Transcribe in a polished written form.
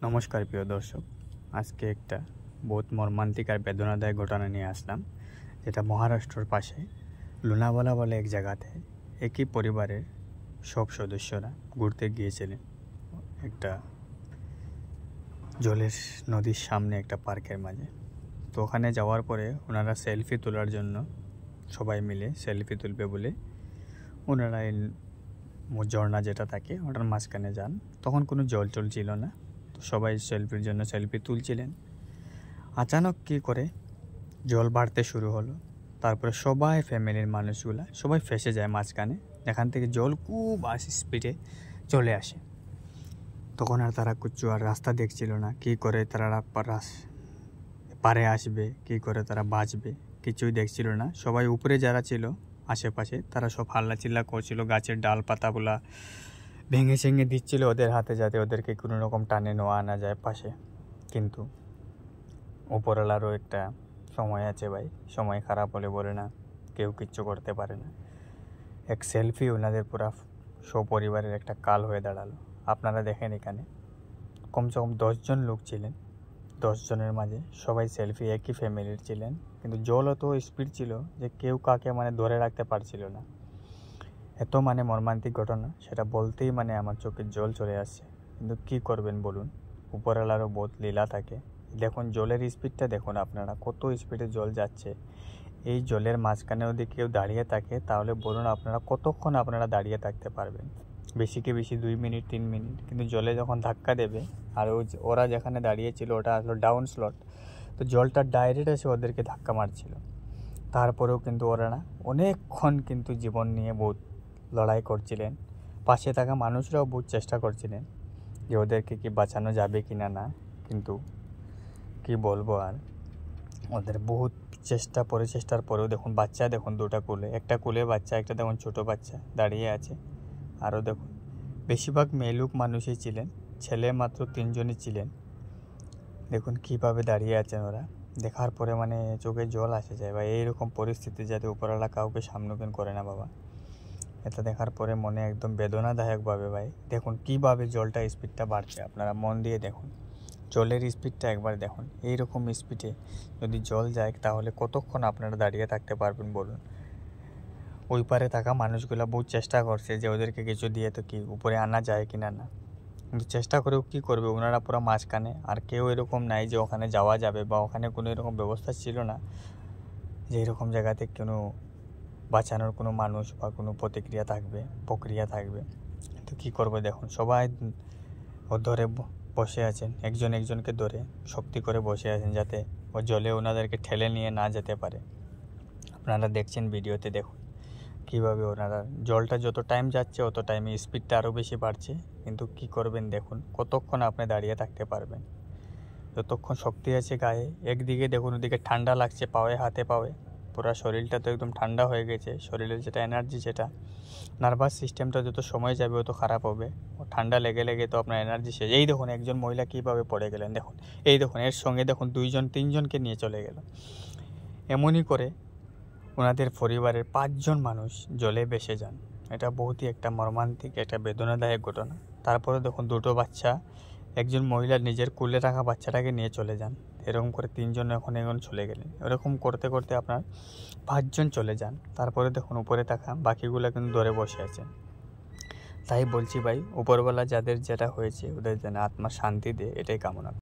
নমস্কার প্রিয় দর্শক, আজকে একটা বহুত মর্মান্তিক আর বেদনাদায়ক ঘটনা নিয়ে আসলাম, যেটা মহারাষ্ট্রের পাশে লোনাভালা বলে এক জায়গাতে একই পরিবারের সব সদস্যরা ঘুরতে গিয়েছিলেন একটা জলের নদীর সামনে একটা পার্কের মাঝে। তো ওখানে যাওয়ার পরে ওনারা সেলফি তোলার জন্য সবাই মিলে সেলফি তুলবে বলে ওনারা এই ঝর্ণা যেটা থাকে ওটার মাঝখানে যান। তখন কোনো জল ছিল না, তো সবাই সেলফির জন্য সেলফি তুলছিলেন। আচানক কী করে জল বাড়তে শুরু হলো, তারপরে সবাই ফ্যামিলির মানুষগুলা সবাই ফেসে যায় মাঝখানে, এখান থেকে জল খুব স্পিডে চলে আসে। তখন আর তারা কিছু আর রাস্তা দেখছিল না, কী করে তারা পারে আসবে, কী করে তারা বাঁচবে, কিছুই দেখছিল না। সবাই উপরে যারা ছিল আশেপাশে তারা সব হাল্লাচিল্লা করছিল, গাছের ডাল পাতাগুলা ভেঙে ভেঙে দিচ্ছিল ওদের হাতে, যাতে ওদেরকে কোনো রকম টানে নেওয়া আনা যায় পাশে। কিন্তু উপরওয়ালারও একটা সময় আছে ভাই, সময় খারাপ হলে বলে না কেউ কিচ্ছু করতে পারে না। এক সেলফি ওনাদের পুরা সপরিবারের একটা কাল হয়ে দাঁড়ালো। আপনারা দেখেন এখানে কমসে কম 10 জন লোক ছিলেন, 10 জনের মাঝে সবাই সেলফি একই ফ্যামিলির ছিলেন, কিন্তু জল অত স্পিড ছিল যে কেউ কাকে ধরে রাখতে পারছিল না। এত মর্মান্তিক ঘটনা, সেটা বলতেই আমার চোখে জল চলে আসছে। কিন্তু কি করবেন বলুন, উপরওয়ালারও বহুত লীলা থাকে। দেখুন জলের স্পিডটা দেখুন আপনারা, কত স্পিডে জল যাচ্ছে। এই জলের মাঝখানে যদি কেউ দাঁড়িয়ে থাকে তাহলে বলুন আপনারা কতক্ষণ আপনারা দাঁড়িয়ে থাকতে পারবেন? বেশিকে বেশি 2 মিনিট 3 মিনিট। কিন্তু জলে যখন ধাক্কা দেবে, আর ওরা যেখানে দাঁড়িয়েছিল ওটা আসলো ডাউন স্লট, তো জলটা ডাইরেক্ট এসে ওদেরকে ধাক্কা মারছিল। তারপরেও কিন্তু ওরা অনেকক্ষণ কিন্তু জীবন নিয়ে বহুত লড়াই করছিলেন। পাশে থাকা মানুষরাও বহুত চেষ্টা করছিলেন যে ওদেরকে কি বাঁচানো যাবে কি না। কিন্তু কি বলবো আর, ওদের বহুত পরিচেষ্টার পরেও দেখুন বাচ্চা, দেখুন দুটা কোলে, একটা কোলে বাচ্চা, একটা দেখুন ছোটো বাচ্চা দাঁড়িয়ে আছে। আরও দেখুন বেশিরভাগ মেয়েলোক মানুষই ছিলেন, ছেলে মাত্র 3 জনই ছিলেন। দেখুন কীভাবে দাঁড়িয়ে আছেন ওরা, দেখার পরে চোখে জল আসে যায় বা এইরকম পরিস্থিতি যাতে উপরওয়ালা কাউকে সম্মুখীন করে না বাবা। এটা দেখার পরে মনে একদম বেদনাদায়কভাবে ভাই, দেখুন কীভাবে জলটা স্পিডটা বাড়ছে। আপনারা মন দিয়ে দেখুন জলের স্পিডটা একবার দেখুন। এইরকম স্পিডে যদি জল যায় তাহলে কতক্ষণ আপনারা দাঁড়িয়ে থাকতে পারবেন বলুন? ওই পারে থাকা মানুষগুলো বহুত চেষ্টা করছে যে ওদেরকে কিছু দিয়ে তো কি উপরে আনা যায় কি না, কিন্তু চেষ্টা করেও কী করবে, ওনারা পুরো মাঝখানে। আর কেউ এরকম নাই যে ওখানে যাওয়া যাবে, বা ওখানে কোনো এরকম ব্যবস্থা ছিল না যে এরকম জায়গাতে কোনো বাঁচানোর কোনো মানুষ বা কোনো প্রক্রিয়া থাকবে। তো কী করবে দেখুন, সবাই ও ধরে বসে আছেন, একজন একজনকে ধরে শক্তি করে বসে আছেন যাতে ও জলে ওনাদেরকে ঠেলে নিয়ে না যেতে পারে। আপনারা দেখছেন ভিডিওতে, দেখুন কীভাবে ওনারা, জলটা যত টাইম যাচ্ছে অত টাইমে স্পিডটা আরও বেশি বাড়ছে। কিন্তু কি করবেন দেখুন, কতক্ষণ আপনি দাঁড়িয়ে থাকতে পারবেন? যতক্ষণ শক্তি আছে গায়ে, একদিকে দেখুন ওদিকে ঠান্ডা লাগছে হাতে পায়ে, পুরো শরীরটা তো একদম ঠান্ডা হয়ে গেছে। শরীরের যেটা এনার্জি, যেটা নার্ভাস সিস্টেমটা যত সময় যাবে অত খারাপ হবে। ও ঠান্ডা লেগে তো আপনার এনার্জি শেষ। এই দেখুন একজন মহিলা কীভাবে পড়ে গেলেন দেখুন, এই দেখুন এর সঙ্গে দেখুন 2 জন 3 জনকে নিয়ে চলে গেল। এমনই করে ওনাদের পরিবারের 5 জন মানুষ জলে ভেসে যান। এটা বহুতই একটা মর্মান্তিক, একটা বেদনাদায়ক ঘটনা। তারপরে দেখুন 2টো বাচ্চা, একজন মহিলা নিজের কোলে রাখা বাচ্চাটাকে নিয়ে চলে যান। এরকম করে 3 জন এখন চলে গেলেন। এরকম করতে করতে আপনার 5 জন চলে যান। তারপরে দেখুন উপরে থাকা বাকিগুলো কিন্তু ধরে বসে আছেন। তাই বলছি ভাই, উপরওয়ালা যাদের যেটা হয়েছে ওদের যেন আত্মা শান্তি দেয়, এটাই কামনা।